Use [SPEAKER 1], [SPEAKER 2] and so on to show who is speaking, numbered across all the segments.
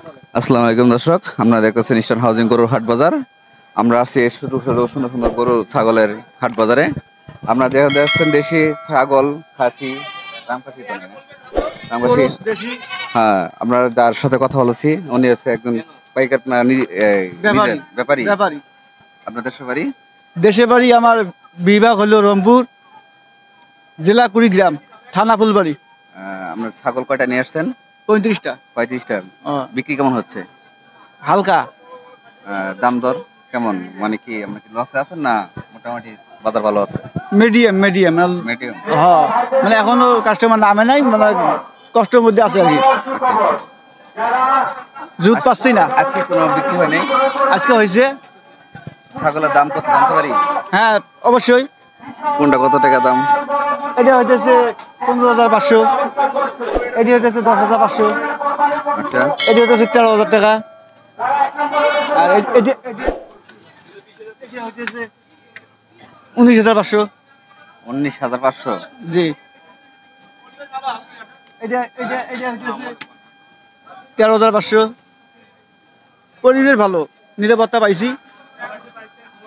[SPEAKER 1] আসসালামু আলাইকুম দর্শক, আপনারা দেখতেছেন ইস্টার্ন হাউজিং গরুর হাট বাজার। আমরা আছি সুন্দর সুন্দর গরু ছাগলের হাট বাজারে। আপনারা দেখছেন দেশি ছাগল, খাসি, রামখাসি তো না, রামখাসি। হ্যাঁ, আমরা যার সাথে কথা বলেছি উনি হচ্ছে একজন পাইকার ব্যাপারী। আপনার দেশের বাড়ি?
[SPEAKER 2] আমার বিভাগ হলো রংপুর, জেলা কুড়িগ্রাম, থানা ফুলবাড়ি।
[SPEAKER 1] আপনার ছাগল কয়টা নিয়ে আসছেন?
[SPEAKER 2] 35টা।
[SPEAKER 1] 35টা। বিক্রি কেমন হচ্ছে?
[SPEAKER 2] হালকা।
[SPEAKER 1] দাম দর কেমন? মানে কি আমরা কি লসে আছেন না মোটামুটি বাজার ভালো আছে?
[SPEAKER 2] মিডিয়াম। হ্যাঁ, মানে এখনো কাস্টমার নামে নাই, মানে কষ্টের মধ্যে আছে আর কি। জুত পাচ্ছি না।
[SPEAKER 1] আজকে কোনো বিক্রি হয়নি?
[SPEAKER 2] আজকে হয়েছে।
[SPEAKER 1] ছাগলের দাম কত জানতে পারি?
[SPEAKER 2] হ্যাঁ, অবশ্যই।
[SPEAKER 1] কোনটা কত টাকা দাম?
[SPEAKER 2] এটা হইতেছে 15,500, এটি হইতেছে 10,500,
[SPEAKER 1] আচ্ছা,
[SPEAKER 2] এটি হইতেছে 13,000 টাকা, আর এটি হইতেছে 19,500।
[SPEAKER 1] 19,500?
[SPEAKER 2] জি। এটা হইতেছে 13,500। পরিবেশ ভালো, নিরাপত্তা পাইছি,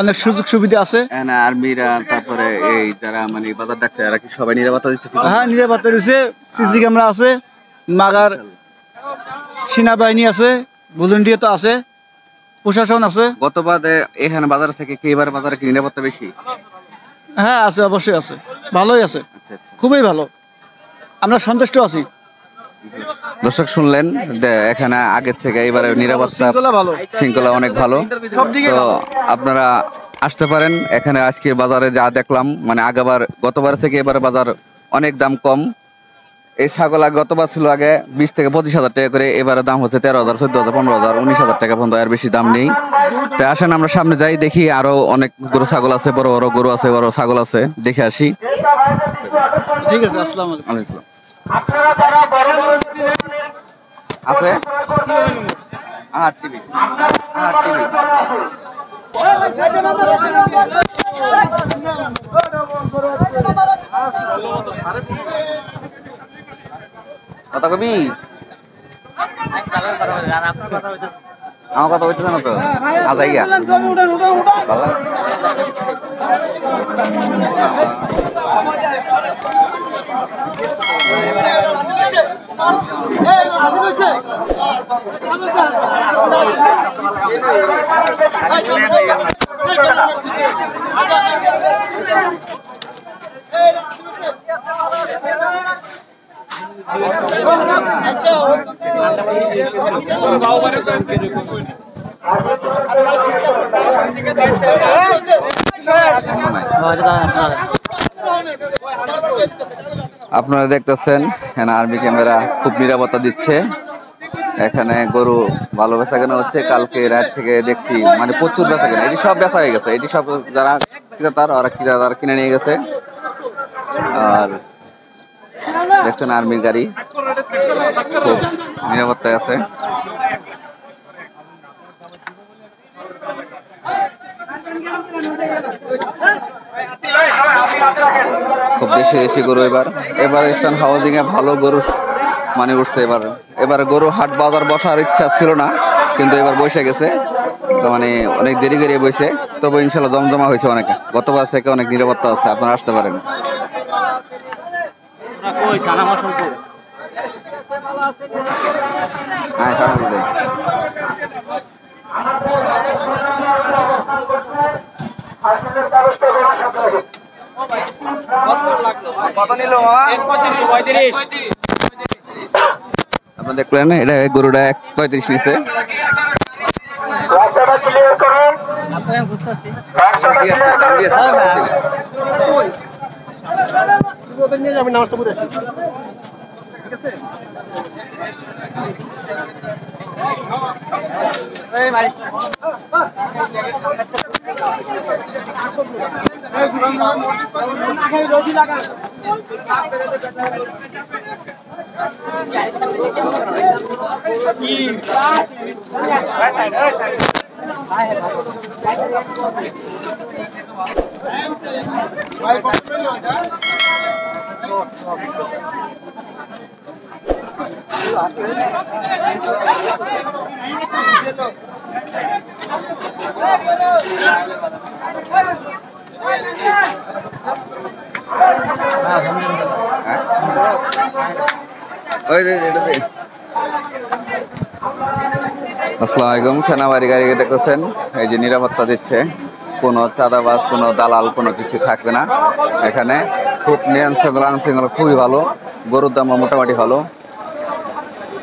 [SPEAKER 2] অনেক সুযোগ সুবিধা আছে।
[SPEAKER 1] আর্মিরা, তারপরে এই যারা মানে বাজার ডাকছে এরা কি সবাই নিরাপত্তা দিচ্ছে?
[SPEAKER 2] হ্যাঁ, নিরাপত্তা দিচ্ছে। সিসি ক্যামেরা আছে, মাগার সেনাবাহিনী আছে, ভলেন্টিয়ার তো আছে, প্রশাসন আছে।
[SPEAKER 1] গতবার এখানে বাজার থেকে কি এবার বাজারে কি নিরাপত্তা বেশি?
[SPEAKER 2] হ্যাঁ, আছে, অবশ্যই আছে, ভালোই আছে, খুবই ভালো, আমরা সন্তুষ্ট আছি।
[SPEAKER 1] দর্শক শুনলেন, এখানে আগের থেকে এবারে নিরাপত্তা শৃঙ্খলা অনেক ভালো। তো আপনারা আসতে পারেন এখানে। আজকে বাজারে যা দেখলাম, মানে গতবার থেকে এবারে বাজার অনেক দাম কম। এই ছাগল গতবার ছিল আগে 20 থেকে 25,000 টাকা করে, এবারে দাম হচ্ছে 13,000, 14,000, 15,000, 19,000 টাকা পর্যন্ত। আর বেশি দাম নেই। তো আসেন আমরা সামনে যাই, দেখি আরো অনেক গরু ছাগল আছে, বড় বড় গরু আছে, বড় ছাগল আছে, দেখে আসি।
[SPEAKER 2] ঠিক আছে, আসসালামু আলাইকুম।
[SPEAKER 1] আছে টিভি কথা কবি, আমার কথা বলতেছে না তো। আজাইয়া আপনারা দেখতেছেন আর্মি ক্যামেরা খুব নিরাপত্তা দিচ্ছে। এখানে গরু ভালো বেচা কেনা হচ্ছে। কালকে রাত থেকে দেখছি মানে প্রচুর বেচা কেনা। এটি সব বেচা হয়ে গেছে। এটি সব যারা ক্রেতার ওরা কিনে নিয়ে গেছে। আর দেখছেন আর্মির গাড়ি খুব নিরাপত্তায় আছে। খুব দেশি গরু এবার ইস্টার্ন হাউজিং এ ভালো গরু মানে উঠছে। এবার গরু হাট বাজার বসার ইচ্ছা ছিল না, কিন্তু এবার বসে গেছে। তো মানে অনেক দেরি করে বসে, তবে ইনশাল্লাহ জমজমা হয়েছে অনেক। গতবার থেকে অনেক নিরাপত্তা আছে, আপনারা আসতে পারেন। আপনারা দেখলেন, এটা গরুটা 1.35 নিচে। আসসালামু আলাইকুম। সেনাবাহিনী গাড়ি দেখতেছেন, এই যে নিরাপত্তা দিচ্ছে, কোনো চাঁদাবাজ কোনো দালাল কোনো কিছু থাকবে না এখানে। খুব নিয়ন্ত্রণ আইনশৃঙ্খলা খুবই ভালো, গরুর দাম মোটামুটি ভালো।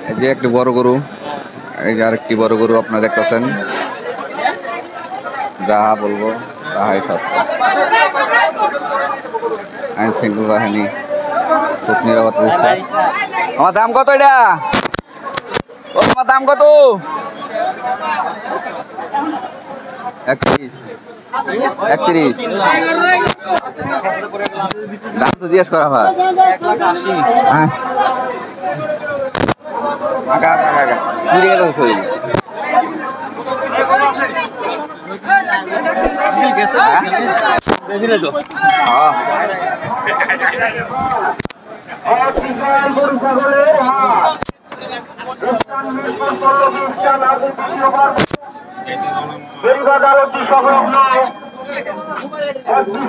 [SPEAKER 1] এই যে একটি বড় গরু, এই যে আরেকটি বড় গরু আপনারা দেখতেছেন। যা বলবো তাহাই সত্য। আইন শৃঙ্খলা বাহিনী খুব নিরাপত্তা দিচ্ছে। আমার দাম কত এটা? ও তোমার দাম কত? 31। দাম তো জিজ্ঞেস করা হয়। হ্যাঁ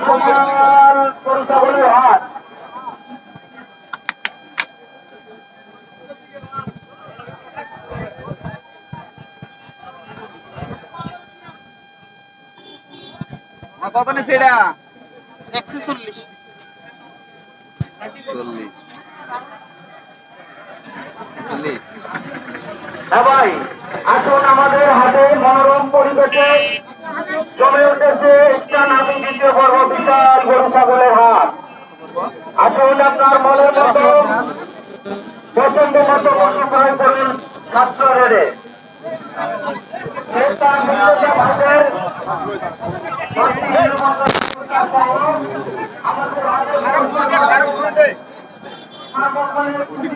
[SPEAKER 3] সংলগ্ন হাট
[SPEAKER 1] কত নিচ্ছে এটা?
[SPEAKER 3] 140। ভাই আসুন, আমাদের হাতে মনোরম পরিবেশে জমে উঠেছে ইস্টার্ন আদি দ্বিতীয় পর্ব বিশাল গরু ছাগলের হাট। আসুন, আপনার মনের মতো পছন্দ মতো পশু ক্রয় করুন ছাত্র রেডে।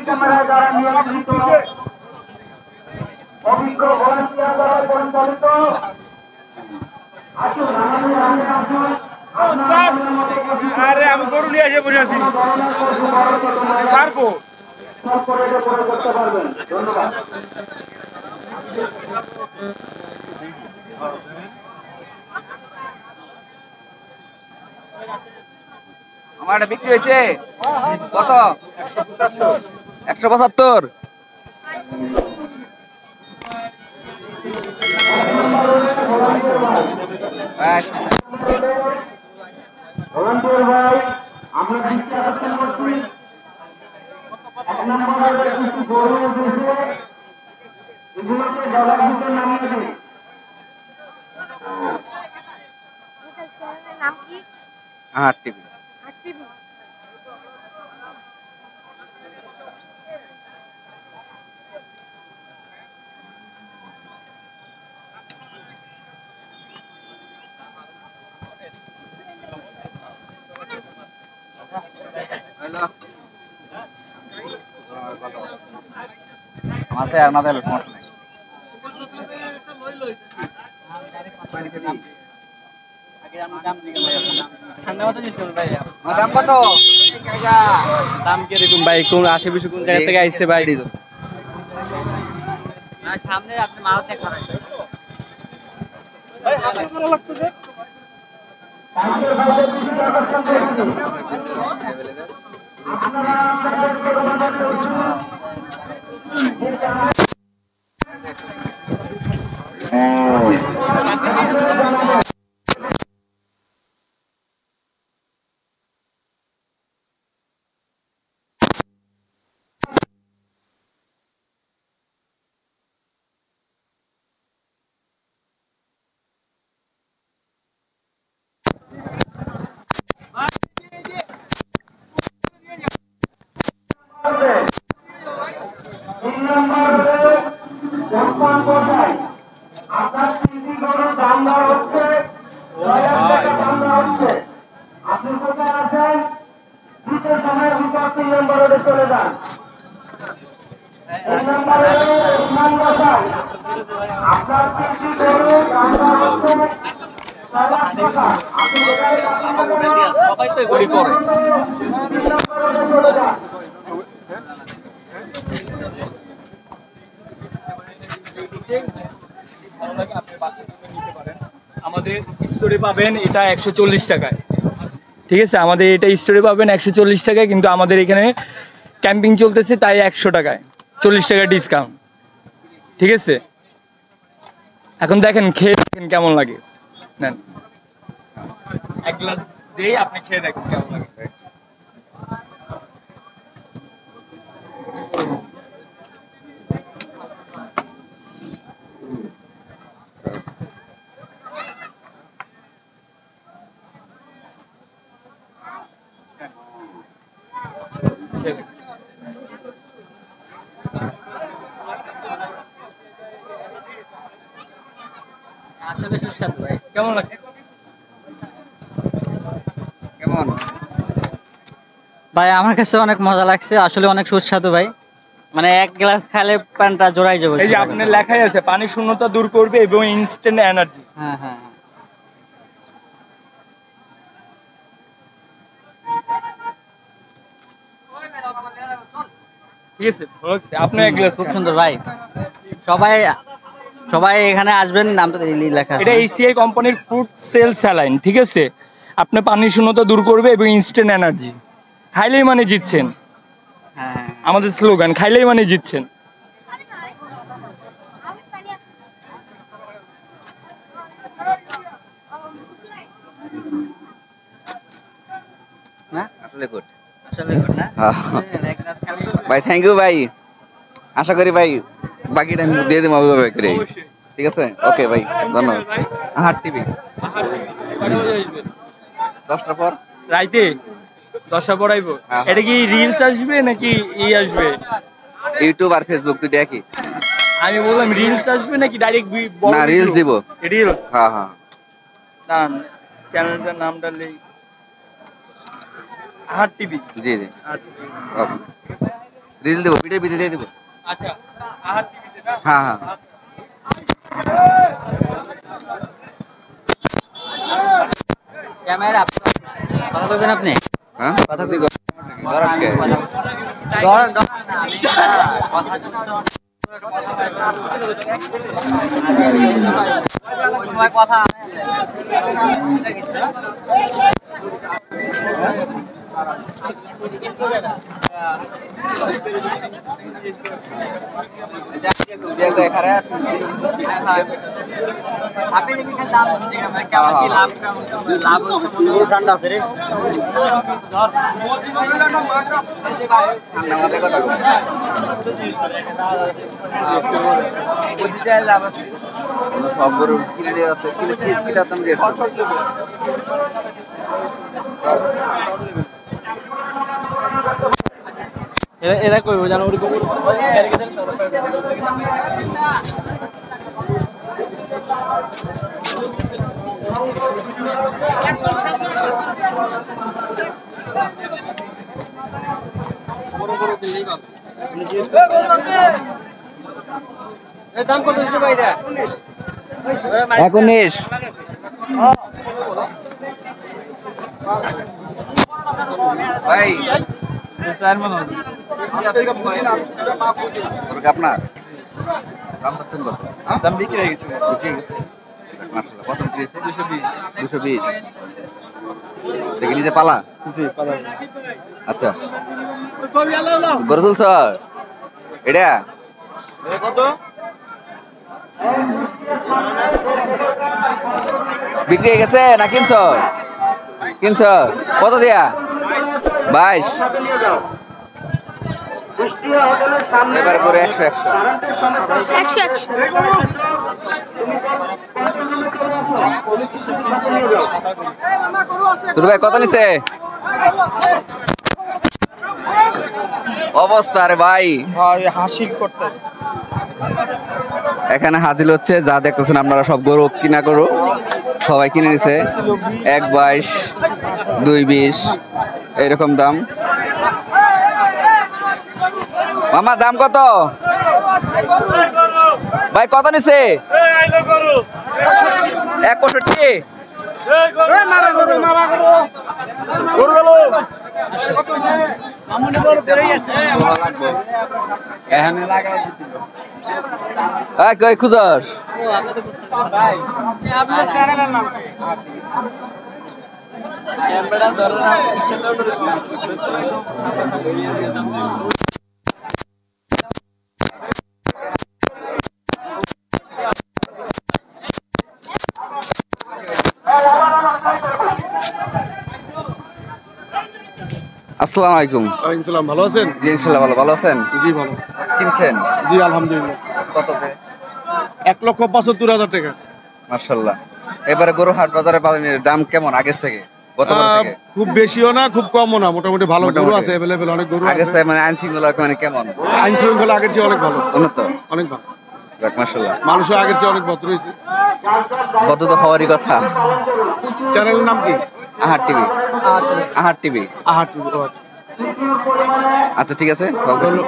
[SPEAKER 3] ক্যামেরায় দ্বারা নিয়ন্ত্রিত অভিজ্ঞ ভলান্টিয়ার দ্বারা পরিচালিত।
[SPEAKER 4] আরে আমি গরু নিয়ে এসে বসে আছি, পারবো।
[SPEAKER 3] করতে পারবেন। ধন্যবাদ।
[SPEAKER 1] আমার এটা বিক্রি হয়েছে কত? 175।
[SPEAKER 3] ভলান্টিয়ার ভাই, আমরা দৃষ্টি আকর্ষণ করছি, এক নম্বরে কিছু গরু এসেছে, এগুলোকে ডলার ভিতরে নামিয়ে দিন।
[SPEAKER 5] নাম কি?
[SPEAKER 1] আট টিভি। মাথায় আর মাথায় সমস্যা নেই। দাম কত?
[SPEAKER 6] দাম কিরকম ভাই? কোন আশেপাশে কোন জায়গা থেকে আইছে ভাই?
[SPEAKER 5] সামনে আপনি মাল দেখা
[SPEAKER 3] আপনি কোথায় আছেন? দ্বিতীয় সময়ের ভিতর 3 নম্বরে চলে যান। এই নম্বরে ইমান বসান। আপনার তিনটি গরু দামদার হচ্ছে 6 লাখ টাকা। আপনি
[SPEAKER 6] সবাই তো এগুলি করে।
[SPEAKER 3] 3 নম্বরে চলে যান।
[SPEAKER 6] ভালো লাগে আপনি বাচ্চার জন্য নিতে পারেন। আমাদের স্টোরে পাবেন এটা 140 টাকায়, ঠিক আছে? আমাদের এটা স্টোরে পাবেন 140 টাকায়, কিন্তু আমাদের এখানে ক্যাম্পিং চলতেছে তাই 100 টাকায়, 40 টাকা ডিসকাউন্ট, ঠিক আছে? এখন দেখেন, খেয়ে দেখেন কেমন লাগে। নেন এক গ্লাস দিই, আপনি খেয়ে দেখেন কেমন লাগে। খেয়ে দেখেন।
[SPEAKER 5] আসলে সুস্বাদু ভাই।
[SPEAKER 6] কেমন লাগছে?
[SPEAKER 1] কেমন?
[SPEAKER 5] ভাই আমার কাছে অনেক মজা লাগছে, আসলে অনেক সুস্বাদু ভাই। মানে এক গ্লাস খাইলে প্যানটা জোড়াই যাবে।
[SPEAKER 6] এই যে আপনার লেখাই আছে পানি শূন্যতা দূর করবে এবং ইনস্ট্যান্ট এনার্জি।
[SPEAKER 5] হ্যাঁ হ্যাঁ।
[SPEAKER 6] ঠিক আছে, ভালো লাগছে। আপনি এক গ্লাস
[SPEAKER 5] খুব সুন্দর ভাই। সবাই সবাই এখানে আসবেন, নামটা লেখা আছে।
[SPEAKER 6] এটা এসিআই কোম্পানির ফুড সেল স্যালাইন, ঠিক আছে? আপনি পানি শূন্যতা দূর করবে এবং ইনস্ট্যান্ট এনার্জি। খাইলেই মানে জিতছেন,
[SPEAKER 5] হ্যাঁ।
[SPEAKER 6] আমাদের স্লোগান, খাইলেই মানে জিতছেন।
[SPEAKER 5] না
[SPEAKER 1] আসলে গুড
[SPEAKER 5] আসলে good না? এক গ্লাস খাইলে-
[SPEAKER 1] ভাই, থ্যাংক ইউ ভাই। আশা করি ভাই বাকিটা আমি দিয়ে দেবো অভিভাবক করে,
[SPEAKER 6] অবশ্যই।
[SPEAKER 1] ঠিক আছে? ওকে ভাই, ধন্যবাদ।
[SPEAKER 6] ভাই,
[SPEAKER 1] আহার টিভি
[SPEAKER 6] আহার কয়টা বাজে আসবে?
[SPEAKER 1] 10টার পর।
[SPEAKER 6] রাইতে 10টা পড়াইব।
[SPEAKER 1] হ্যাঁ।
[SPEAKER 6] এটা কি রিলস আসবে নাকি আসবে?
[SPEAKER 1] ইউটিউব আর ফেসবুক দুটো একই।
[SPEAKER 6] আমি বললাম রিলস আসবে নাকি ডাইরেক্ট
[SPEAKER 1] না, reels দিব।
[SPEAKER 6] রিলস
[SPEAKER 1] হ্যাঁ হ্যাঁ,
[SPEAKER 6] না, চ্যানেলটার নামটা নেই, আহার টিভি।
[SPEAKER 1] জি জি,
[SPEAKER 6] আচ্ছা
[SPEAKER 1] ওকে। রিল দেবো, ভিডিও ভিডিও দিয়ে দেবো।
[SPEAKER 6] আচ্ছা, আহার টিভিতে না?
[SPEAKER 1] হ্যাঁ হ্যাঁ।
[SPEAKER 5] ক্যামেরা কথা বলবেন আপনি?
[SPEAKER 1] হ্যাঁ, কথা দিই ধর আজকে।
[SPEAKER 5] কথা আপনি যদি খান দাম কেমন কি লাভ লাভ ঠান্ডা আছে রে
[SPEAKER 1] সব গরু কিনে দিয়ে আছে, কিনে দাম দিয়ে
[SPEAKER 6] এরা করবো জানো ওরকম দাম কত হচ্ছে ভাই?
[SPEAKER 1] 19। ভাই আপনার দাম পাচ্ছেন কত?
[SPEAKER 6] দাম বিক্রি হয়ে গেছে।
[SPEAKER 1] ঠিক আছে, মাশাআল্লাহ। কত বিক্রি হয়েছে? 220। দেখি নিজে পালা।
[SPEAKER 6] জি পালা।
[SPEAKER 1] আচ্ছা, গরু তুলছ এটা
[SPEAKER 2] কত?
[SPEAKER 1] বিক্রি হয়ে গেছে না কিনছ? কিনছ কত দিয়া? 22। এবার করে 100 তোর ভাই কত নিছে? অবস্থা রে ভাই,
[SPEAKER 6] হাসি করতেছে।
[SPEAKER 1] এখানে হাজির হচ্ছে, যা দেখতেছেন আপনারা সব গরু কিনা গরু, সবাই কিনে নিছে। 1.22, 2.20 এইরকম দাম। মামা দাম কত ভাই? কত নিছে? 165। কই খুঁজস? আসসালামু আলাইকুম।
[SPEAKER 7] ওয়ালাইকুম ভালো আছেন?
[SPEAKER 1] জি ইনশাআল্লাহ ভালো। ভালো আছেন?
[SPEAKER 7] জি ভালো।
[SPEAKER 1] কিনছেন?
[SPEAKER 7] জি আলহামদুলিল্লাহ।
[SPEAKER 1] কততে?
[SPEAKER 7] 1,75,000 টাকা।
[SPEAKER 1] মাশাআল্লাহ। এবারে গরু হাট বাজারে দাম কেমন আগের থেকে? গতবার থেকে?
[SPEAKER 7] খুব বেশিও না খুব কমও না, মোটামুটি ভালো গরু
[SPEAKER 1] মোটামুটি।
[SPEAKER 7] আছে, अवेलेबल অনেক গরু
[SPEAKER 1] আগের
[SPEAKER 7] আছে।
[SPEAKER 1] চেয়ে মানে আইন শৃঙ্খলা মানে কেমন?
[SPEAKER 7] আইন শৃঙ্খলা আগের চেয়ে অনেক ভালো,
[SPEAKER 1] উন্নত?
[SPEAKER 7] অনেক ভালো।
[SPEAKER 1] যাক মাশাআল্লাহ।
[SPEAKER 7] মানুষও আগের চেয়ে অনেক ভদ্র হয়েছে।
[SPEAKER 1] কত তো হওয়ারই কথা।
[SPEAKER 7] চ্যানেলের নাম কি?
[SPEAKER 1] আহার টিভি। আহার টিভি।
[SPEAKER 7] আহার টিভি। আচ্ছা
[SPEAKER 1] আচ্ছা ঠিক আছে, ভালো থাকবেন।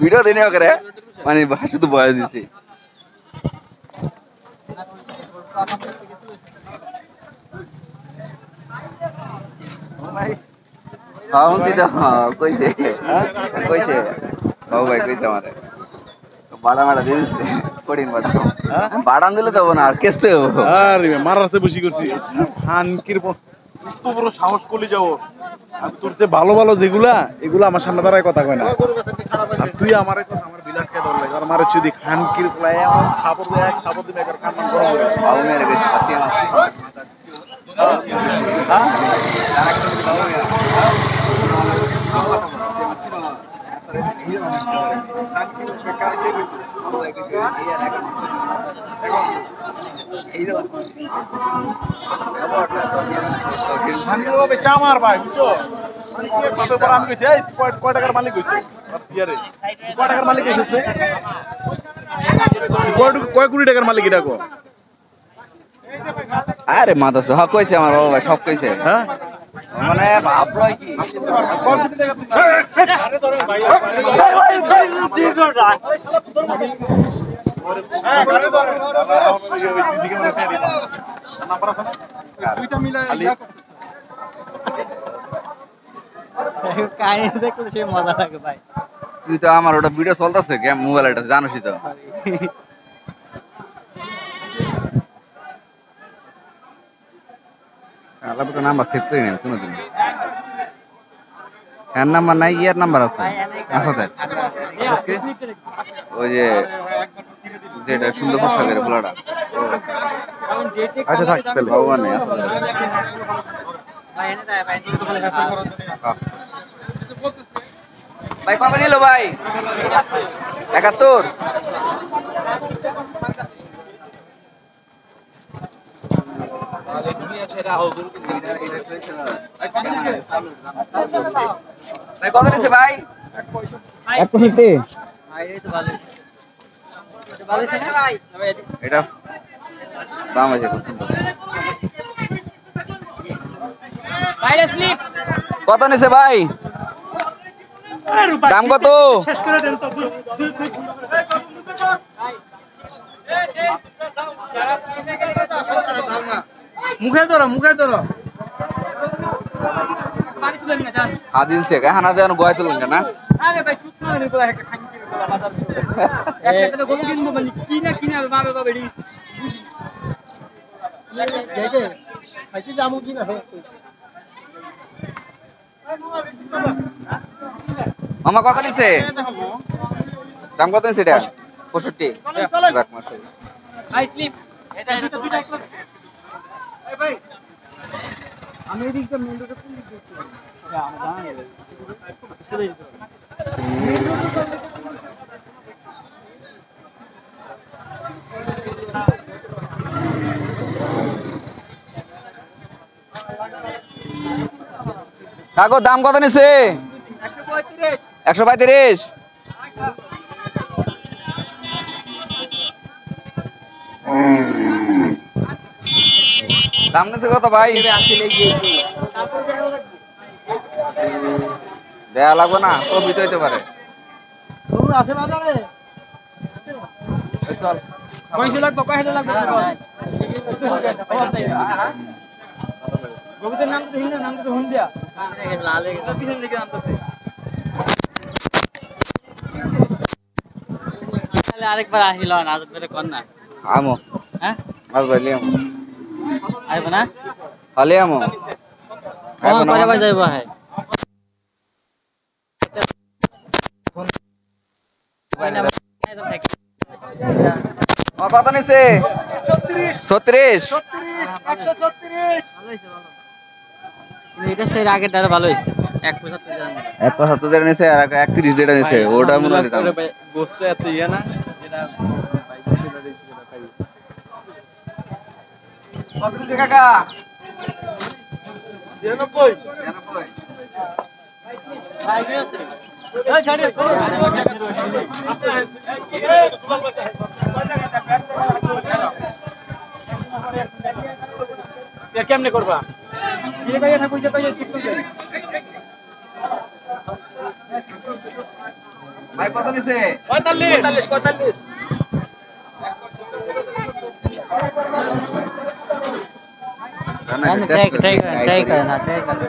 [SPEAKER 1] ভিডিও দিনে করে মানে শুধু বয়স দিছি। কইছে কইছে বাবু ভাই কইছে আমারে বাড়া মারা দিয়ে দিচ্ছে কঠিন বাড়ান দিলে দেবো না আর কেসতে হবো।
[SPEAKER 7] আরে মারাতে বসি করছি খানকির এত বড় সাহস করলি যাও। আমি তোর যে ভালো ভালো যেগুলা এগুলা আমার সামনে দাঁড়ায় কথা কয় না, আর তুই আমার কথা আমার বিলাট কে ধর লাগে আর মারে যদি খানকির প্লাই এমন খাবার দেয় এক খাবার দিলে একবার কান্না গরম হয়ে যায়।
[SPEAKER 1] বাবু মেরে গেছে পাতি আমার
[SPEAKER 7] চামার ভাই বুঝছো আমি কইছি এই কয় টাকার মালিক হইছে ইয়ারে কয় টাকার মালিক এসেছে কয় কোটি টাকার মালিক এটা কো?
[SPEAKER 1] আরে মাদাস হ্যাঁ কইছে আমার বাবা ভাই সব কইছে।
[SPEAKER 7] হ্যাঁ
[SPEAKER 1] মানে ভাবলই কি
[SPEAKER 5] কাহিনী দেখলে সে মজা লাগে ভাই।
[SPEAKER 1] তুই তো আমার ওটা ভিডিও চলতেছে গেম মোবাইল এটা জানোসই তো। আলাদা নাম্বার সেভ করে নেন কোনোদিন। এর নাম্বার নাই ইয়ার নাম্বার আছে আসাদের ওই যে যেটা সুন্দর পোশাকের পোলাটা।
[SPEAKER 7] আচ্ছা থাক তাহলে
[SPEAKER 1] ভগবান নেই আসাদের ভাই কত নিল ভাই? 71। ভাই কত নিছে ভাই?
[SPEAKER 5] 165।
[SPEAKER 1] এটা দাম আছে খুব সুন্দর। কত নিছে ভাই? দাম কত?
[SPEAKER 2] মুখে ধরো
[SPEAKER 1] আদিন সে হানা যেন গয় তুলেন না। মামা কত নিছে? দাম কত নিছে এটা? 65। যাক মাশাআল্লাহ। কাকু দাম কত নিছে? 135। দাম নিছে কত ভাই? দেয়া লাগবে না, তো বিট হইতে পারে।
[SPEAKER 2] আছে বাজারে
[SPEAKER 1] চল
[SPEAKER 6] কয়শো লাগবে কয়শো লাগবে গোবিন্দের নাম তো হিন্দা নাম তো হুন্দিয়া লাল হয়ে গেছে পিছন দিকে নামতেছে
[SPEAKER 5] তাহলে আরেকবার আসিল না আজ ধরে কর না
[SPEAKER 1] আমো
[SPEAKER 5] হ্যাঁ
[SPEAKER 1] আজ ভাই লিয়ামো
[SPEAKER 5] আসবে না
[SPEAKER 1] লিয়ামো
[SPEAKER 5] কখন পরে আবার যাইবো হ্যাঁ
[SPEAKER 1] কত নিছে? 36।
[SPEAKER 5] এটা সেই আগের দ্বারা ভালো হয়েছে
[SPEAKER 1] 175 যেটা নিছে আর 31 যেটা নিছে ওটা মনে হয় দাম।
[SPEAKER 6] গোস্ত এত ইয়া না যেটা
[SPEAKER 1] কত নিছে কাকা?
[SPEAKER 6] 99
[SPEAKER 2] কেমনে করবা
[SPEAKER 1] ভাই কত নিছে?
[SPEAKER 2] 45
[SPEAKER 5] ট্রাই করে না ট্রাই করে